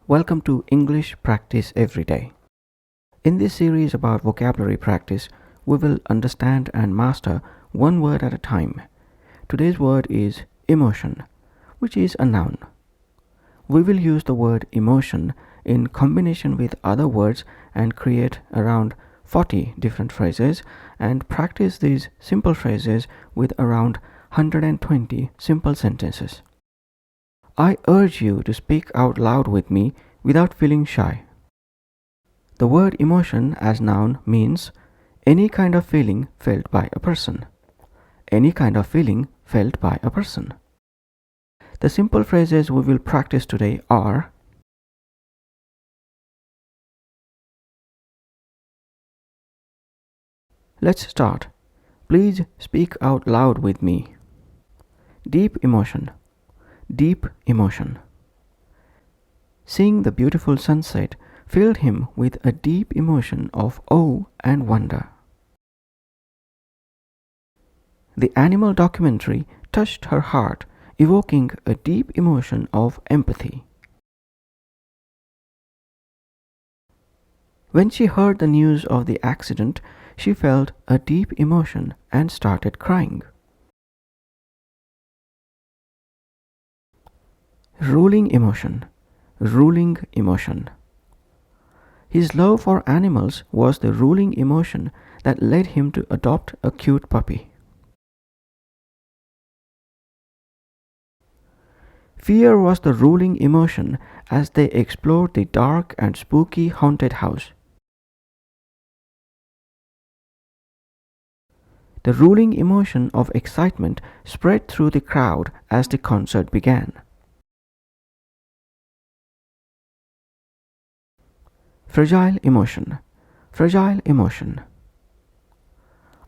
Welcome to English Practice Every Day. In this series about vocabulary practice, we will understand and master one word at a time. Today's word is emotion, which is a noun. We will use the word emotion in combination with other words and create around 40 different phrases and practice these simple phrases with around 120 simple sentences. I urge you to speak out loud with me without feeling shy. The word emotion as noun means any kind of feeling felt by a person. Any kind of feeling felt by a person. The simple phrases we will practice today are: let's start. Please speak out loud with me. Deep emotion. Deep emotion. Seeing the beautiful sunset filled him with a deep emotion of awe and wonder. The animal documentary touched her heart, evoking a deep emotion of empathy. When she heard the news of the accident, she felt a deep emotion and started crying. Ruling emotion. Ruling emotion. His love for animals was the ruling emotion that led him to adopt a cute puppy. Fear was the ruling emotion as they explored the dark and spooky haunted house. The ruling emotion of excitement spread through the crowd as the concert began. Fragile emotion. Fragile emotion.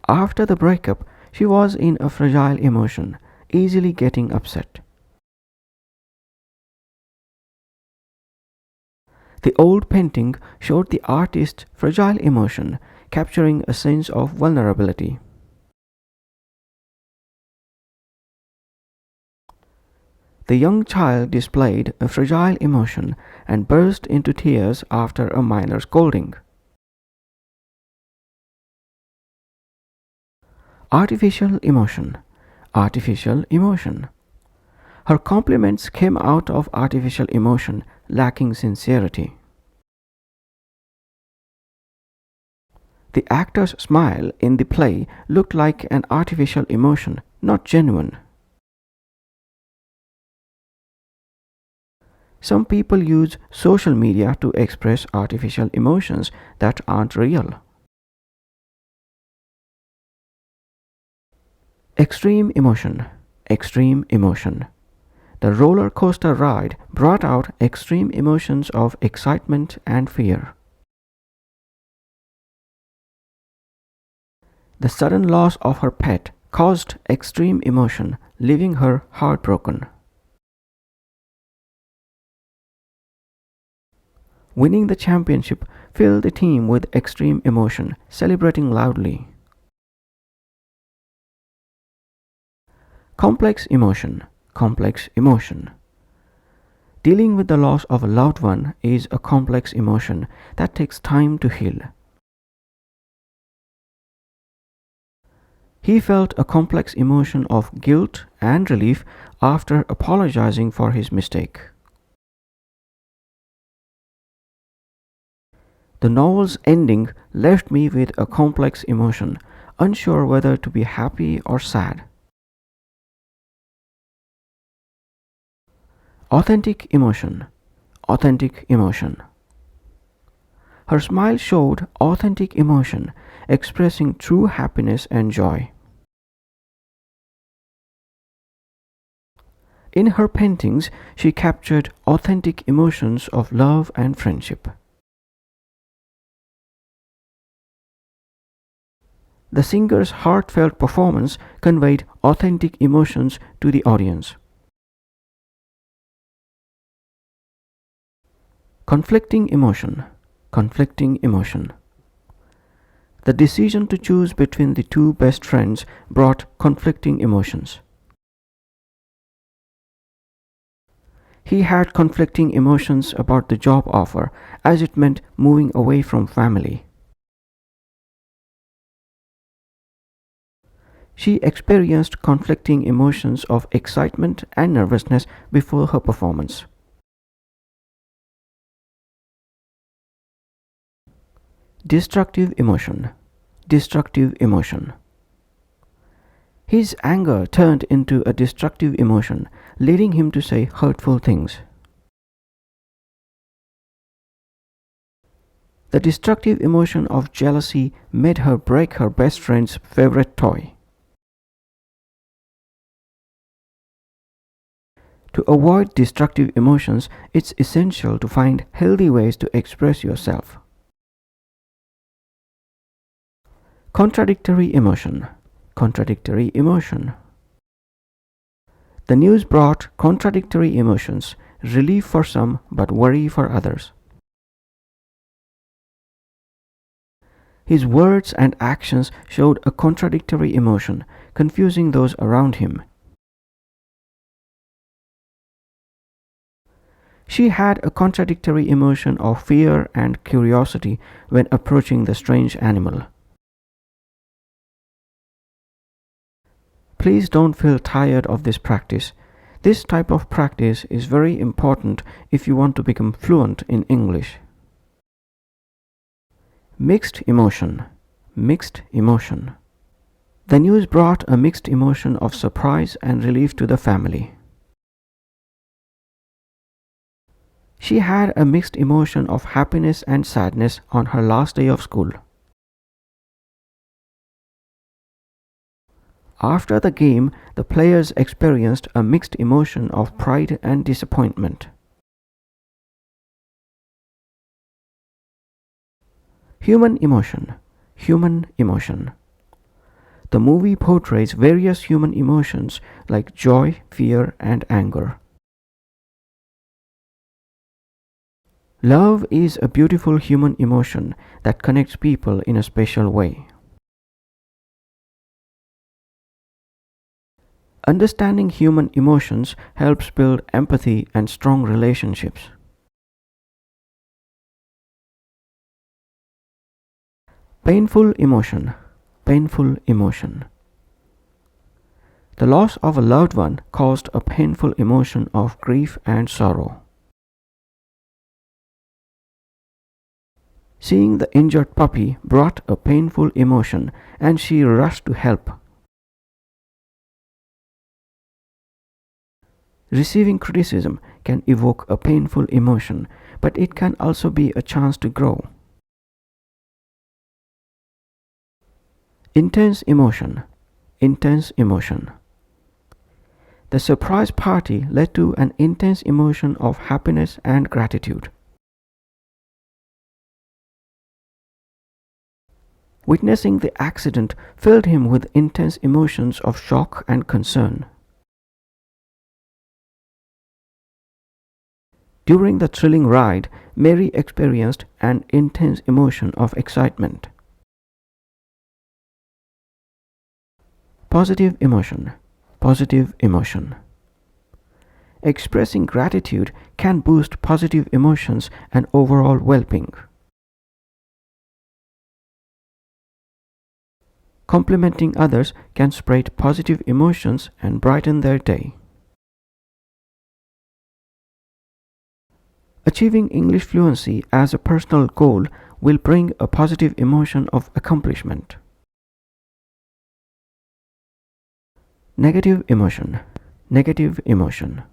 After the breakup, she was in a fragile emotion, easily getting upset. The old painting showed the artist's fragile emotion, capturing a sense of vulnerability. The young child displayed a fragile emotion and burst into tears after a minor scolding. Artificial emotion. Artificial emotion. Her compliments came out of artificial emotion, lacking sincerity. The actor's smile in the play looked like an artificial emotion, not genuine. Some people use social media to express artificial emotions that aren't real. Extreme emotion. Extreme emotion. The roller coaster ride brought out extreme emotions of excitement and fear. The sudden loss of her pet caused extreme emotion, leaving her heartbroken. Winning the championship filled the team with extreme emotion, celebrating loudly. Complex emotion. Complex emotion. Dealing with the loss of a loved one is a complex emotion that takes time to heal. He felt a complex emotion of guilt and relief after apologizing for his mistake. The novel's ending left me with a complex emotion, unsure whether to be happy or sad. Authentic emotion. Authentic emotion. Her smile showed authentic emotion, expressing true happiness and joy. In her paintings, she captured authentic emotions of love and friendship. The singer's heartfelt performance conveyed authentic emotions to the audience. Conflicting emotion. Conflicting emotion. The decision to choose between the two best friends brought conflicting emotions. He had conflicting emotions about the job offer, as it meant moving away from family. She experienced conflicting emotions of excitement and nervousness before her performance. Destructive emotion. Destructive emotion. His anger turned into a destructive emotion, leading him to say hurtful things. The destructive emotion of jealousy made her break her best friend's favorite toy. To avoid destructive emotions, it's essential to find healthy ways to express yourself. Contradictory emotion. Contradictory emotion. The news brought contradictory emotions, relief for some but worry for others. His words and actions showed a contradictory emotion, confusing those around him. She had a contradictory emotion of fear and curiosity when approaching the strange animal. Please don't feel tired of this practice. This type of practice is very important if you want to become fluent in English. Mixed emotion. Mixed emotion. The news brought a mixed emotion of surprise and relief to the family. She had a mixed emotion of happiness and sadness on her last day of school. After the game, the players experienced a mixed emotion of pride and disappointment. Human emotion. Human emotion. The movie portrays various human emotions like joy, fear, and anger. Love is a beautiful human emotion that connects people in a special way. Understanding human emotions helps build empathy and strong relationships. Painful emotion. Painful emotion. The loss of a loved one caused a painful emotion of grief and sorrow. Seeing the injured puppy brought a painful emotion, and she rushed to help. Receiving criticism can evoke a painful emotion, but it can also be a chance to grow. Intense emotion. Intense emotion. The surprise party led to an intense emotion of happiness and gratitude. Witnessing the accident filled him with intense emotions of shock and concern. During the thrilling ride, Mary experienced an intense emotion of excitement. Positive emotion. Positive emotion. Expressing gratitude can boost positive emotions and overall well-being. Complimenting others can spread positive emotions and brighten their day. Achieving English fluency as a personal goal will bring a positive emotion of accomplishment. Negative emotion. Negative emotion.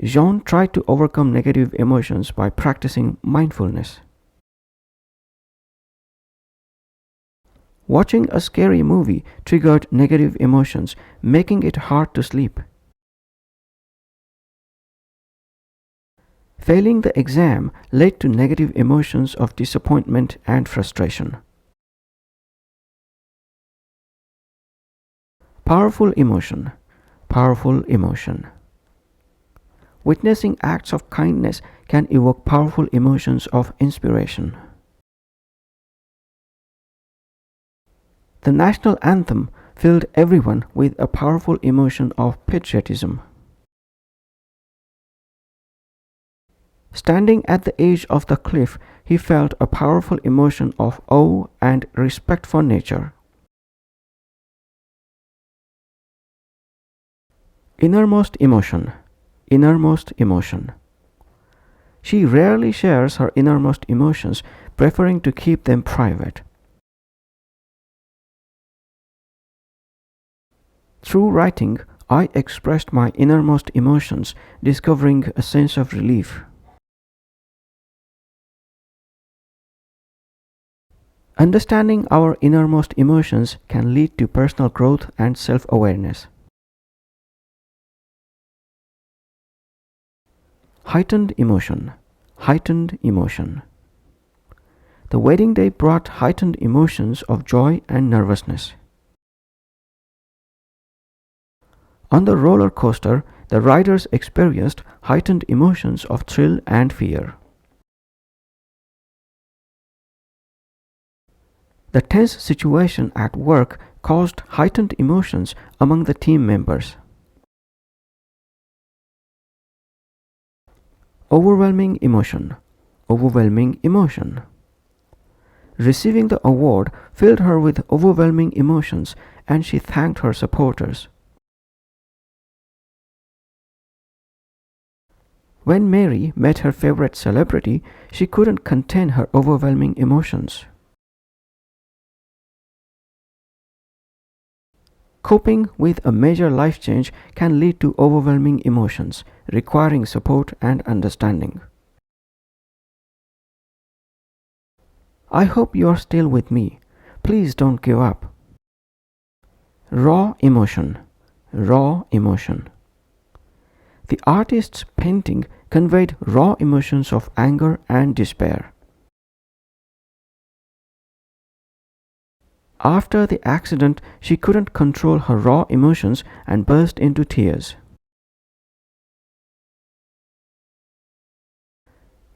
Jean tried to overcome negative emotions by practicing mindfulness. Watching a scary movie triggered negative emotions, making it hard to sleep. Failing the exam led to negative emotions of disappointment and frustration. Powerful emotion. Powerful emotion. Witnessing acts of kindness can evoke powerful emotions of inspiration. The national anthem filled everyone with a powerful emotion of patriotism. Standing at the edge of the cliff, he felt a powerful emotion of awe and respect for nature. Innermost emotion. Innermost emotion. She rarely shares her innermost emotions, preferring to keep them private. Through writing, I expressed my innermost emotions, discovering a sense of relief. Understanding our innermost emotions can lead to personal growth and self-awareness. Heightened emotion. Heightened emotion. The wedding day brought heightened emotions of joy and nervousness. On the roller coaster, the riders experienced heightened emotions of thrill and fear. The tense situation at work caused heightened emotions among the team members. Overwhelming emotion. Overwhelming emotion. Receiving the award filled her with overwhelming emotions, and she thanked her supporters. When Mary met her favorite celebrity, she couldn't contain her overwhelming emotions. Coping with a major life change can lead to overwhelming emotions, requiring support and understanding. I hope you are still with me. Please don't give up. Raw emotion. Raw emotion. The artist's painting conveyed raw emotions of anger and despair. After the accident, she couldn't control her raw emotions and burst into tears.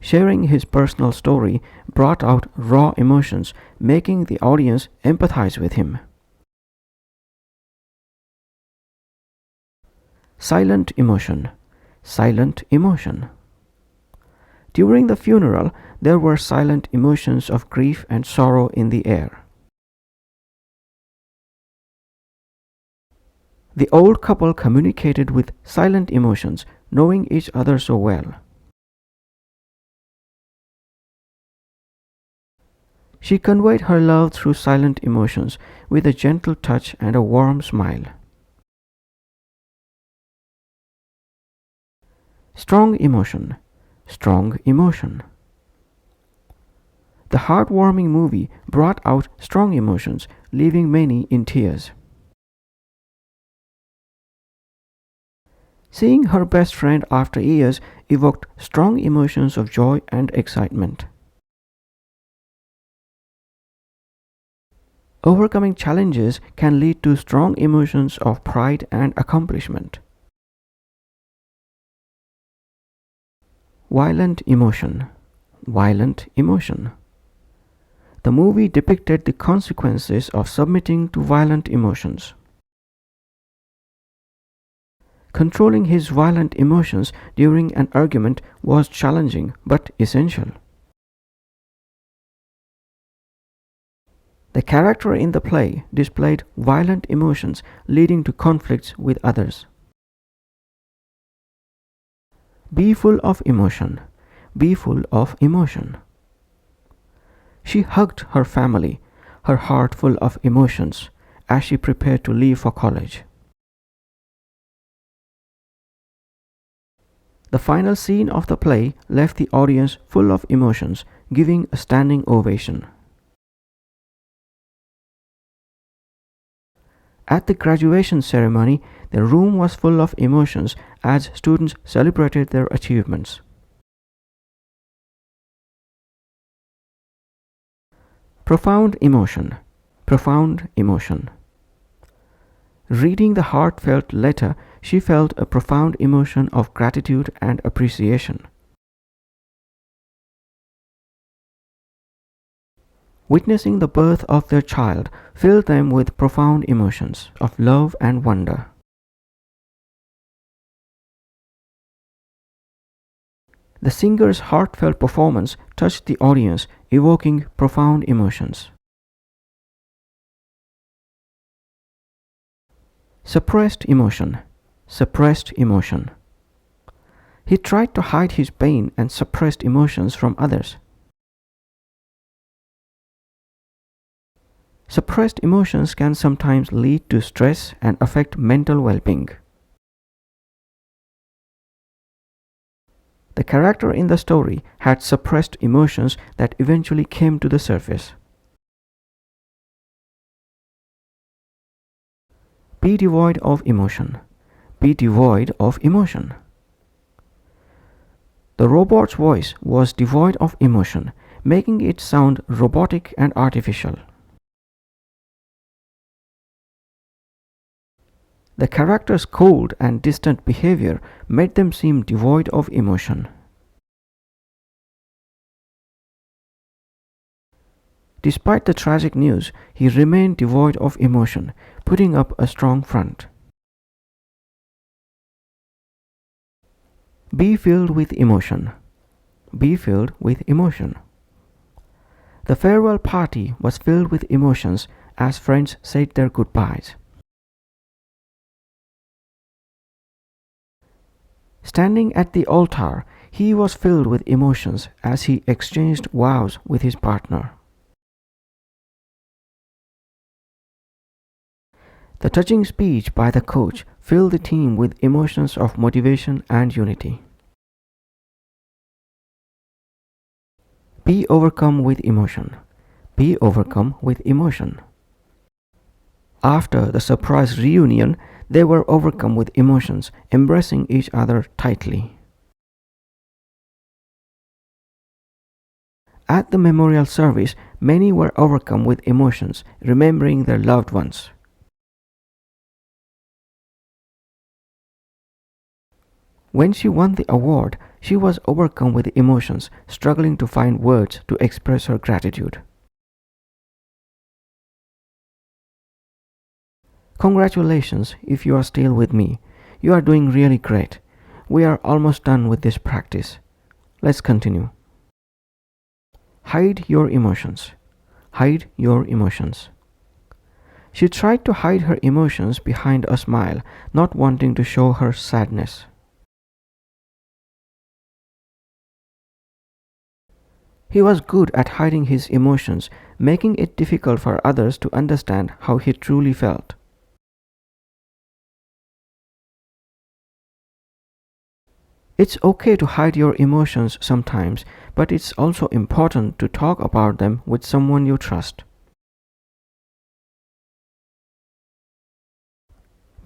Sharing his personal story brought out raw emotions, making the audience empathize with him. Silent emotion. Silent emotion. During the funeral, there were silent emotions of grief and sorrow in the air. The old couple communicated with silent emotions, knowing each other so well. She conveyed her love through silent emotions, with a gentle touch and a warm smile. Strong emotion. Strong emotion. The heartwarming movie brought out strong emotions, leaving many in tears. Seeing her best friend after years evoked strong emotions of joy and excitement. Overcoming challenges can lead to strong emotions of pride and accomplishment. Violent emotion. Violent emotion. The movie depicted the consequences of submitting to violent emotions. Controlling his violent emotions during an argument was challenging but essential. The character in the play displayed violent emotions, leading to conflicts with others. Be full of emotion. Be full of emotion. She hugged her family, her heart full of emotions, as she prepared to leave for college. The final scene of the play left the audience full of emotions, giving a standing ovation. At the graduation ceremony, the room was full of emotions as students celebrated their achievements. Profound emotion. Profound emotion. Reading the heartfelt letter, she felt a profound emotion of gratitude and appreciation. Witnessing the birth of their child filled them with profound emotions of love and wonder. The singer's heartfelt performance touched the audience, evoking profound emotions. Suppressed emotion. Suppressed emotion. He tried to hide his pain and suppressed emotions from others. Suppressed emotions can sometimes lead to stress and affect mental well-being. The character in the story had suppressed emotions that eventually came to the surface. Be devoid of emotion. Be devoid of emotion. The robot's voice was devoid of emotion, making it sound robotic and artificial. The character's cold and distant behavior made them seem devoid of emotion. Despite the tragic news, he remained devoid of emotion, putting up a strong front. Be filled with emotion. Be filled with emotion. The farewell party was filled with emotions as friends said their goodbyes. Standing at the altar, he was filled with emotions as he exchanged vows with his partner. The touching speech by the coach filled the team with emotions of motivation and unity. Be overcome with emotion. Be overcome with emotion. After the surprise reunion, they were overcome with emotions, embracing each other tightly. At the memorial service, many were overcome with emotions, remembering their loved ones. When she won the award, she was overcome with emotions, struggling to find words to express her gratitude. Congratulations if you are still with me. You are doing really great. We are almost done with this practice. Let's continue. Hide your emotions. Hide your emotions. She tried to hide her emotions behind a smile, not wanting to show her sadness. He was good at hiding his emotions, making it difficult for others to understand how he truly felt. It's okay to hide your emotions sometimes, but it's also important to talk about them with someone you trust.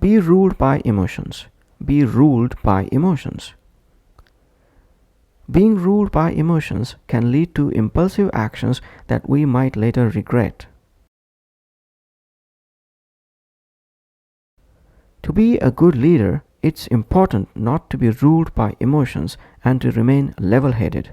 Be ruled by emotions. Be ruled by emotions. Being ruled by emotions can lead to impulsive actions that we might later regret. To be a good leader, it's important not to be ruled by emotions and to remain level-headed.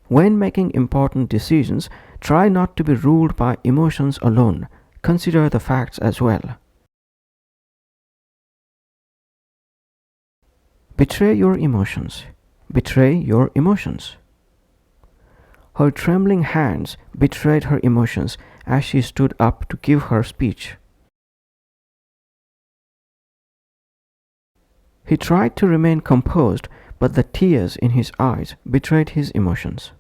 When making important decisions, try not to be ruled by emotions alone. Consider the facts as well. Betray your emotions. Betray your emotions. Her trembling hands betrayed her emotions as she stood up to give her speech. He tried to remain composed, but the tears in his eyes betrayed his emotions.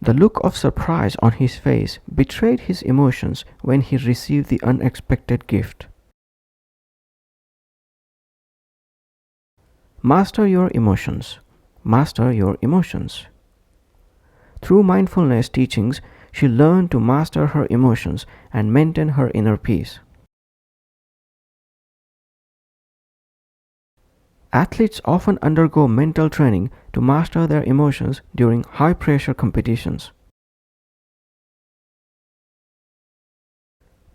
The look of surprise on his face betrayed his emotions when he received the unexpected gift. Master your emotions. Master your emotions. Through mindfulness teachings, she learned to master her emotions and maintain her inner peace. Athletes often undergo mental training to master their emotions during high-pressure competitions.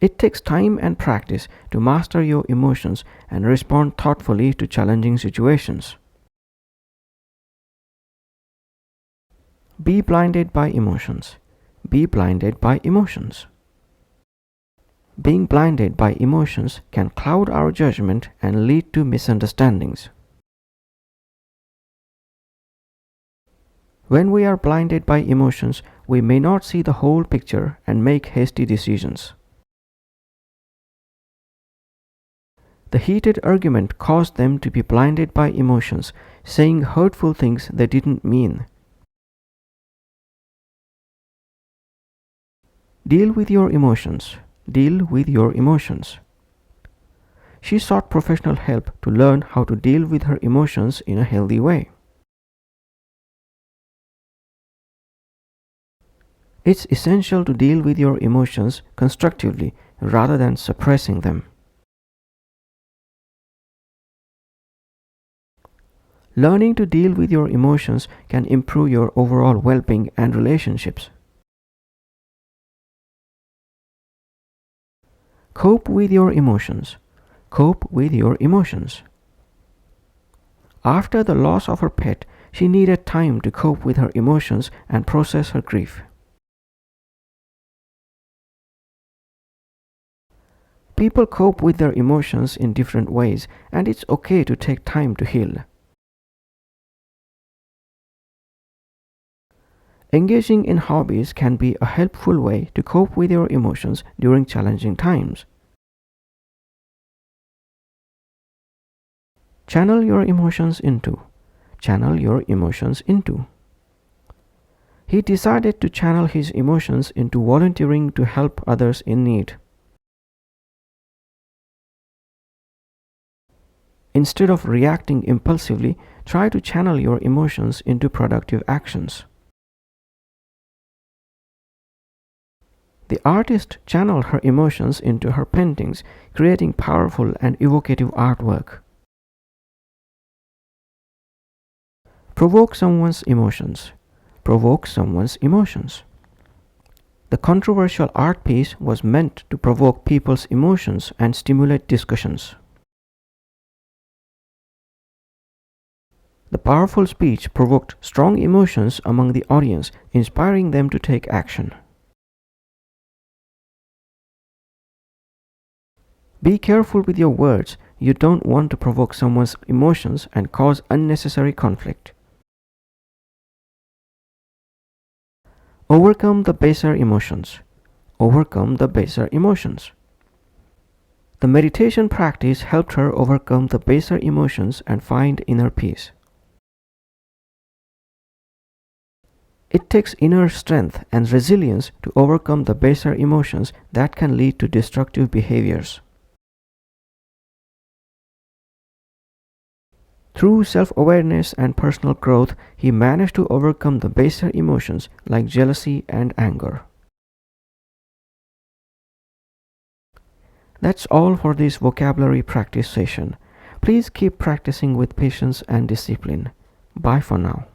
It takes time and practice to master your emotions and respond thoughtfully to challenging situations. Be blinded by emotions. Be blinded by emotions. Being blinded by emotions can cloud our judgment and lead to misunderstandings. When we are blinded by emotions, we may not see the whole picture and make hasty decisions. The heated argument caused them to be blinded by emotions, saying hurtful things they didn't mean. Deal with your emotions. Deal with your emotions. She sought professional help to learn how to deal with her emotions in a healthy way. It's essential to deal with your emotions constructively rather than suppressing them. Learning to deal with your emotions can improve your overall well-being and relationships. Cope with your emotions. Cope with your emotions. After the loss of her pet, she needed time to cope with her emotions and process her grief. People cope with their emotions in different ways, and it's okay to take time to heal. Engaging in hobbies can be a helpful way to cope with your emotions during challenging times. Channel your emotions into. Channel your emotions into. He decided to channel his emotions into volunteering to help others in need. Instead of reacting impulsively, try to channel your emotions into productive actions. The artist channeled her emotions into her paintings, creating powerful and evocative artwork. Provoke someone's emotions. Provoke someone's emotions. The controversial art piece was meant to provoke people's emotions and stimulate discussions. The powerful speech provoked strong emotions among the audience, inspiring them to take action. Be careful with your words. You don't want to provoke someone's emotions and cause unnecessary conflict. Overcome the baser emotions. Overcome the baser emotions. The meditation practice helped her overcome the baser emotions and find inner peace. It takes inner strength and resilience to overcome the baser emotions that can lead to destructive behaviors. Through self-awareness and personal growth, he managed to overcome the baser emotions like jealousy and anger. That's all for this vocabulary practice session. Please keep practicing with patience and discipline. Bye for now.